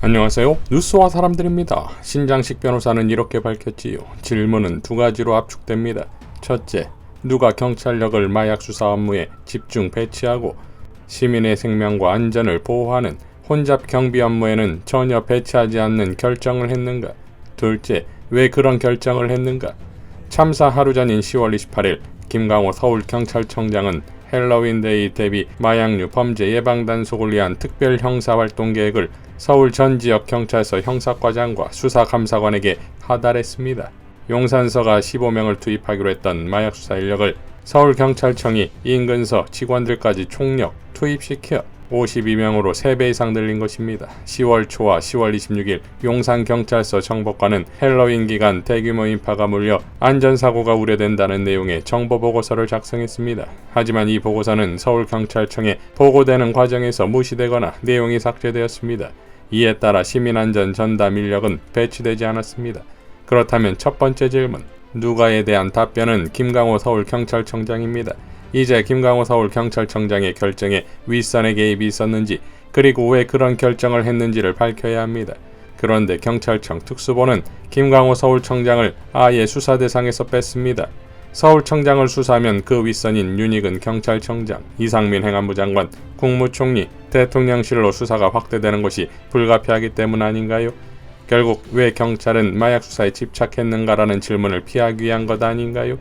안녕하세요. 뉴스와 사람들입니다. 신장식 변호사는 이렇게 밝혔지요. 질문은 두 가지로 압축됩니다. 첫째, 누가 경찰력을 마약 수사 업무에 집중 배치하고 시민의 생명과 안전을 보호하는 혼잡 경비 업무에는 전혀 배치하지 않는 결정을 했는가? 둘째, 왜 그런 결정을 했는가? 참사 하루 전인 10월 28일 김강호 서울경찰청장은 헬로윈데이 대비 마약류 범죄 예방 단속을 위한 특별 형사활동 계획을 서울 전 지역 경찰서 형사과장과 수사감사관에게 하달했습니다. 용산서가 15명을 투입하기로 했던 마약 수사 인력을 서울경찰청이 인근서 직원들까지 총력 투입시켜 52명으로 3배 이상 늘린 것입니다. 10월 초와 10월 26일 용산경찰서 정보과는 헬로윈 기간 대규모 인파가 몰려 안전사고가 우려된다는 내용의 정보보고서를 작성했습니다. 하지만 이 보고서는 서울경찰청에 보고되는 과정에서 무시되거나 내용이 삭제되었습니다. 이에 따라 시민안전 전담 인력은 배치되지 않았습니다. 그렇다면 첫 번째 질문, 누가에 대한 답변은 김강호 서울경찰청장입니다. 이제 김강호 서울경찰청장의 결정에 윗선의 개입이 있었는지, 그리고 왜 그런 결정을 했는지를 밝혀야 합니다. 그런데 경찰청 특수본은 김강호 서울청장을 아예 수사 대상에서 뺐습니다. 서울청장을 수사하면 그 윗선인 윤익은 경찰청장, 이상민 행안부 장관, 국무총리, 대통령실로 수사가 확대되는 것이 불가피하기 때문 아닌가요? 결국 왜 경찰은 마약 수사에 집착했는가라는 질문을 피하기 위한 것 아닌가요?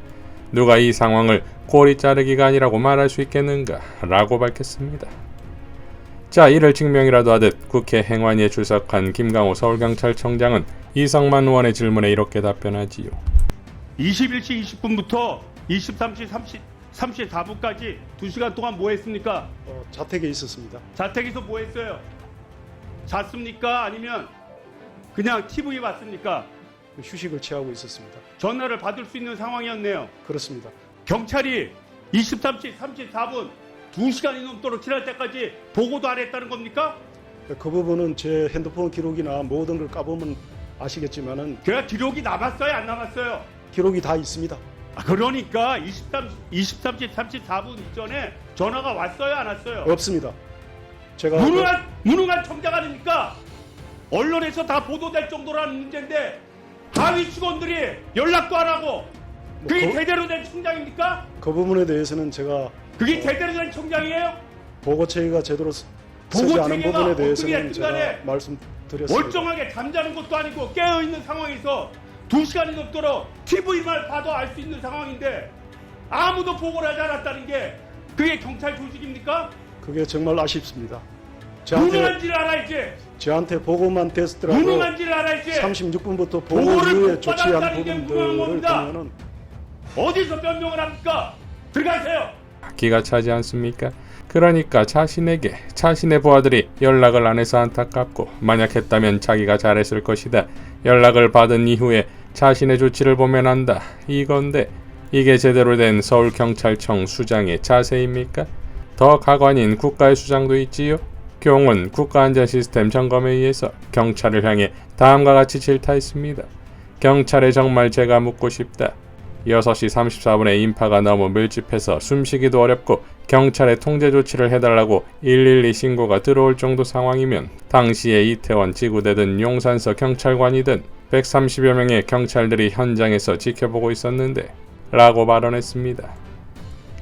누가 이 상황을 꼬리 자르기가 아니라고 말할 수 있겠는가? 라고 밝혔습니다. 자, 이를 증명이라도 하듯 국회 행안위에 출석한 김강호 서울경찰청장은 이성만 의원의 질문에 이렇게 답변하지요. 21시 20분부터 23시 34분까지 2시간 동안 뭐 했습니까? 자택에 있었습니다. 자택에서 뭐 했어요? 잤습니까? 아니면 그냥 TV 봤습니까? 휴식을 취하고 있었습니다. 전화를 받을 수 있는 상황이었네요. 그렇습니다. 경찰이 23시 34분 2시간이 넘도록 지날 때까지 보고도 안 했다는 겁니까? 그 부분은 제 핸드폰 기록이나 모든 걸 까보면 아시겠지만은 제가 기록이 남았어요? 안 남았어요? 기록이 다 있습니다. 그러니까 23시 34분 이전에 전화가 왔어요? 안 왔어요? 없습니다. 제가 무능한 청장 아닙니까? 언론에서 다 보도될 정도라는 문제인데 하위 직원들이 연락도 안 하고 그게 제대로 된 청장입니까? 그 부분에 대해서는 제가 그게 제대로 된 청장이에요? 보고체계가 제대로 쓰지 않은 부분에 대해서는 제가 말씀드렸습니다. 멀쩡하게 잠자는 것도 아니고 깨어있는 상황에서 2시간이 넘도록 TV만 봐도 알 수 있는 상황인데 아무도 보고를 하지 않았다는 게 그게 경찰 조직입니까? 그게 정말 아쉽습니다. 무능한지를 알아야지. 저한테 보고만 됐더라도 무능한지를 알아야지. 36분부터 보고 보고를 이후에 못 조치한 받았다는 게 무능한 부분들을 겁니다. 보면은 어디서 변명을 합니까? 들어가세요. 기가 차지 않습니까? 그러니까 자신의 부하들이 연락을 안 해서 안타깝고, 만약 했다면 자기가 잘했을 것이다. 연락을 받은 이후에 자신의 조치를 보면 안다. 이건데 이게 제대로 된 서울경찰청 수장의 자세입니까? 더 가관인 국가의 수장도 있지요. 경은 국가안전시스템 점검에 의해서 경찰을 향해 다음과 같이 질타했습니다. 경찰에 정말 제가 묻고 싶다. 6시 34분에 인파가 너무 밀집해서 숨쉬기도 어렵고 경찰에 통제 조치를 해달라고 112 신고가 들어올 정도 상황이면 당시에 이태원 지구대든 용산서 경찰관이든 130여 명의 경찰들이 현장에서 지켜보고 있었는데 라고 발언했습니다.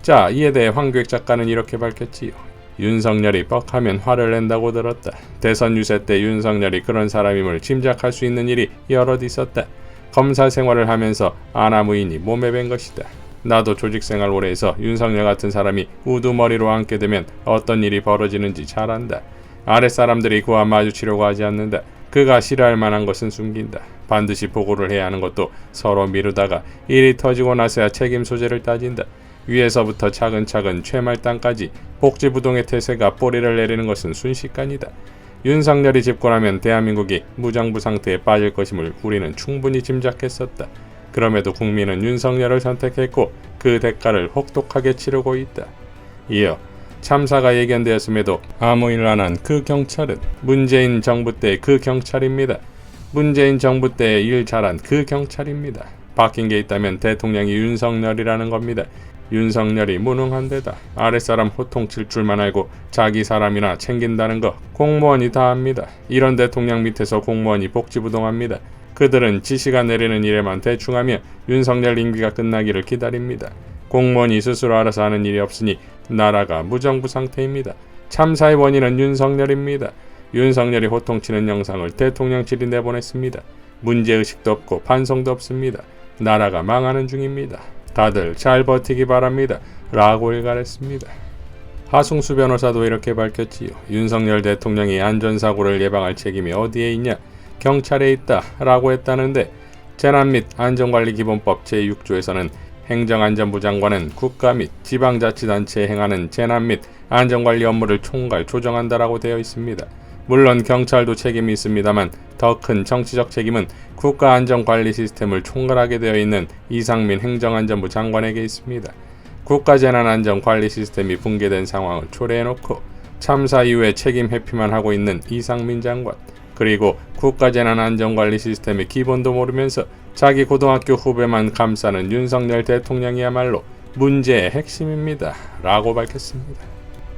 자, 이에 대해 황교익 작가는 이렇게 밝혔지요. 윤석열이 뻑하면 화를 낸다고 들었다. 대선 유세 때 윤석열이 그런 사람임을 짐작할 수 있는 일이 여럿 있었다. 검사 생활을 하면서 아나무인이 몸에 밴 것이다. 나도 조직생활 오래 해서 윤석열 같은 사람이 우두머리로 앉게 되면 어떤 일이 벌어지는지 잘 안다. 아랫사람들이 그와 마주치려고 하지 않는다. 그가 싫어할 만한 것은 숨긴다. 반드시 보고를 해야 하는 것도 서로 미루다가 일이 터지고 나서야 책임 소재를 따진다. 위에서부터 차근차근 최말단까지 복지부동의 태세가 뿌리를 내리는 것은 순식간이다. 윤석열이 집권하면 대한민국이 무정부 상태에 빠질 것임을 우리는 충분히 짐작했었다. 그럼에도 국민은 윤석열을 선택했고 그 대가를 혹독하게 치르고 있다. 이어 참사가 예견되었음에도 아무 일 안 한 그 경찰은 문재인 정부 때 그 경찰입니다. 문재인 정부 때 일 잘한 그 경찰입니다. 바뀐 게 있다면 대통령이 윤석열이라는 겁니다. 윤석열이 무능한 데다 아랫사람 호통칠 줄만 알고 자기 사람이나 챙긴다는 거 공무원이 다 합니다. 이런 대통령 밑에서 공무원이 복지부동합니다. 그들은 지시가 내리는 일에만 대충하며 윤석열 임기가 끝나기를 기다립니다. 공무원이 스스로 알아서 하는 일이 없으니 나라가 무정부 상태입니다. 참사의 원인은 윤석열입니다. 윤석열이 호통치는 영상을 대통령실이 내보냈습니다. 문제의식도 없고 반성도 없습니다. 나라가 망하는 중입니다. 다들 잘 버티기 바랍니다. 라고 일갈했습니다. 하승수 변호사도 이렇게 밝혔지요. 윤석열 대통령이 안전사고를 예방할 책임이 어디에 있냐? 경찰에 있다 라고 했다는데 재난 및 안전관리기본법 제6조에서는 행정안전부 장관은 국가 및 지방자치단체에 행하는 재난 및 안전관리 업무를 총괄 조정한다라고 되어 있습니다. 물론 경찰도 책임이 있습니다만 더 큰 정치적 책임은 국가안전관리 시스템을 총괄하게 되어 있는 이상민 행정안전부 장관에게 있습니다. 국가재난안전관리 시스템이 붕괴된 상황을 초래해놓고 참사 이후에 책임 회피만 하고 있는 이상민 장관, 그리고 국가재난안전관리 시스템의 기본도 모르면서 자기 고등학교 후배만 감싸는 윤석열 대통령이야말로 문제의 핵심입니다. 라고 밝혔습니다.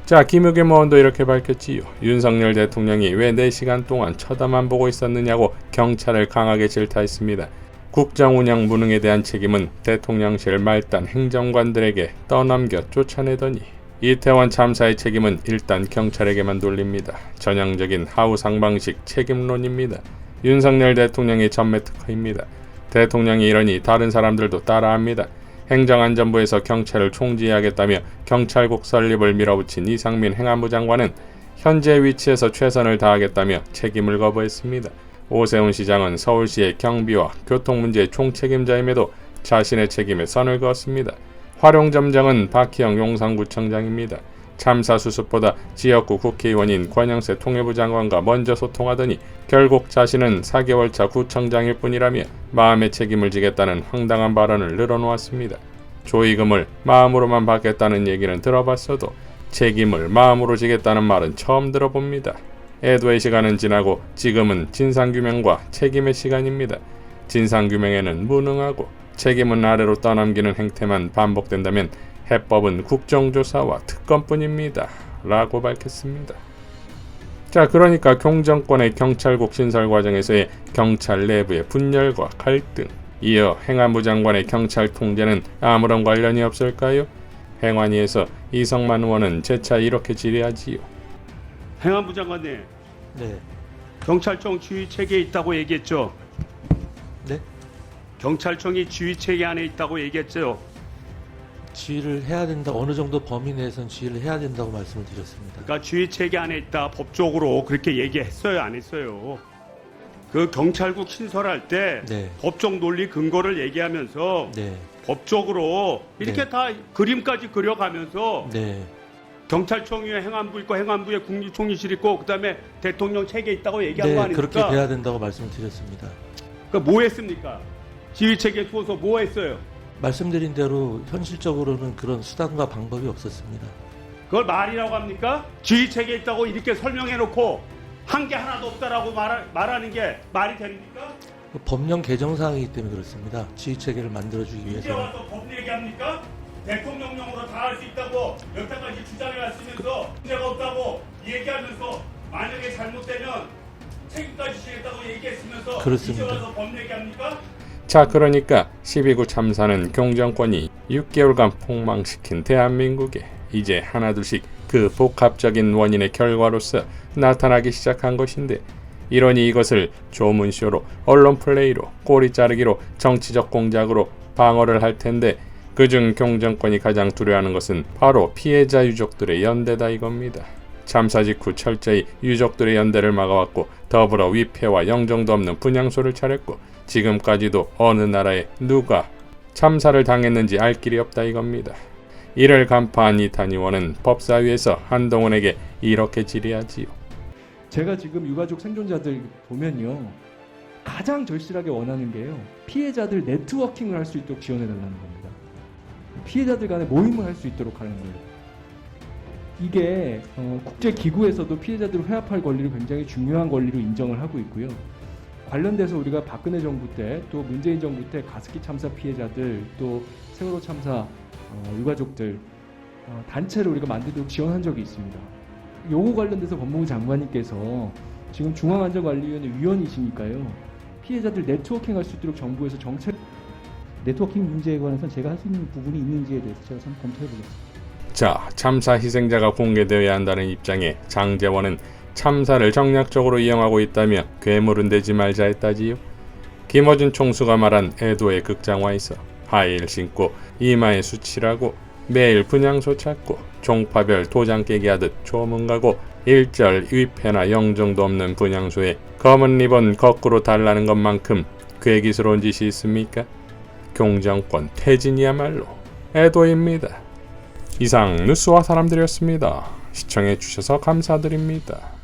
자, 김의겸 의원도 이렇게 밝혔지요. 윤석열 대통령이 왜 4시간 동안 쳐다만 보고 있었느냐고 경찰을 강하게 질타했습니다. 국정 운영 무능에 대한 책임은 대통령실 말단 행정관들에게 떠넘겨 쫓아내더니 이태원 참사의 책임은 일단 경찰에게만 돌립니다. 전형적인 하우상방식 책임론입니다. 윤석열 대통령의 전매 특허입니다. 대통령이 이러니 다른 사람들도 따라합니다. 행정안전부에서 경찰을 총지휘하겠다며 경찰국 설립을 밀어붙인 이상민 행안부 장관은 현재 위치에서 최선을 다하겠다며 책임을 거부했습니다. 오세훈 시장은 서울시의 경비와 교통 문제의 총책임자임에도 자신의 책임에 선을 그었습니다. 화룡점장은 박희영 용산구청장입니다. 참사 수습보다 지역구 국회의원인 권영세 통일부 장관과 먼저 소통하더니 결국 자신은 4개월차 구청장일 뿐이라며 마음의 책임을 지겠다는 황당한 발언을 늘어놓았습니다. 조의금을 마음으로만 받겠다는 얘기는 들어봤어도 책임을 마음으로 지겠다는 말은 처음 들어봅니다. 애도의 시간은 지나고 지금은 진상규명과 책임의 시간입니다. 진상규명에는 무능하고 책임은 아래로 떠넘기는 행태만 반복된다면 해법은 국정조사와 특검뿐입니다. 라고 밝혔습니다. 자, 그러니까 경정권의 경찰국 신설 과정에서의 경찰 내부의 분열과 갈등, 이어 행안부 장관의 경찰 통제는 아무런 관련이 없을까요? 행안위에서 이성만 의원은 재차 이렇게 질의하지요. 행안부 장관님, 네. 경찰청 지휘체계에 있다고 얘기했죠. 네? 경찰청이 지휘체계 안에 있다고 얘기했죠. 지휘를 해야 된다. 어느 정도 범위 내에선 지휘를 해야 된다고 말씀을 드렸습니다. 그러니까 지휘체계 안에 있다. 법적으로 그렇게 얘기했어요, 안 했어요? 그 경찰국 신설할 때 네. 법적 논리 근거를 얘기하면서 네. 법적으로 이렇게 네. 다 그림까지 그려가면서 네. 경찰청 위에 행안부 있고 행안부에 국립총리실 있고 그다음에 대통령 체계 있다고 얘기한 거 네, 아닙니까? 그렇게 돼야 된다고 말씀을 드렸습니다. 그러니까 뭐 했습니까? 지휘체계 두어서 뭐 했어요? 말씀드린 대로 현실적으로는 그런 수단과 방법이 없었습니다. 그걸 말이라고 합니까? 지휘체계 있다고 이렇게 설명해놓고 한 게 하나도 없다라고 말하는 게 말이 됩니까? 법령 개정 사항이기 때문에 그렇습니다. 지휘 체계를 만들어주기 이제 위해서는. 와서 법 얘기합니까? 대통령령으로 다 할 수 있다고 여태까지 주장을 하시면서 문제가 없다고 얘기하면서 만약에 잘못되면 책임까지 지겠다고 얘기했으면서 그렇습니다. 이제 와서 법 얘기합니까? 자, 그러니까 12구 참사는 경정권이 6개월간 폭망시킨 대한민국에 이제 하나둘씩 그 복합적인 원인의 결과로서 나타나기 시작한 것인데, 이러니 이것을 조문쇼로, 언론 플레이로, 꼬리 자르기로, 정치적 공작으로 방어를 할 텐데, 그중 경정권이 가장 두려워하는 것은 바로 피해자 유족들의 연대다 이겁니다. 참사 직후 철저히 유족들의 연대를 막아왔고, 더불어 위패와 영정도 없는 분향소를 차렸고, 지금까지도 어느 나라에 누가 참사를 당했는지 알 길이 없다 이겁니다. 이를 간파한 이탄 의원은 법사위에서 한동훈에게 이렇게 질의하지요. 제가 지금 유가족 생존자들 보면요, 가장 절실하게 원하는 게요, 피해자들 네트워킹을 할 수 있도록 지원해달라는 겁니다. 피해자들 간에 모임을 할 수 있도록 하는 거예요. 이게 국제기구에서도 피해자들을 회합할 권리를 굉장히 중요한 권리로 인정을 하고 있고요. 관련돼서 우리가 박근혜 정부 때, 또 문재인 정부 때 가습기 참사 피해자들, 또 세월호 참사 유가족들 단체를 우리가 만들도록 지원한 적이 있습니다. 요거 관련돼서 법무부 장관님께서 지금 중앙안전관리위원회 위원이시니까요. 피해자들 네트워킹할 수 있도록 정부에서 정책 네트워킹 문제에 관해서는 제가 할 수 있는 부분이 있는지에 대해서 제가 한번 검토해 보겠습니다. 자, 참사 희생자가 공개되어야 한다는 입장에 장제원은 참사를 정략적으로 이용하고 있다며 괴물은 되지 말자 했다지요. 김어준 총수가 말한 애도의 극장화에서 하이힐 신고 이마에 수칠하고 매일 분향소 찾고 종파별 도장 깨기 하듯 조문 가고 일절 위패나 영정도 없는 분향소에 검은 리본 거꾸로 달라는 것만큼 괴기스러운 짓이 있습니까? 경정권 퇴진이야말로 애도입니다. 이상 뉴스와 사람들이었습니다. 시청해주셔서 감사드립니다.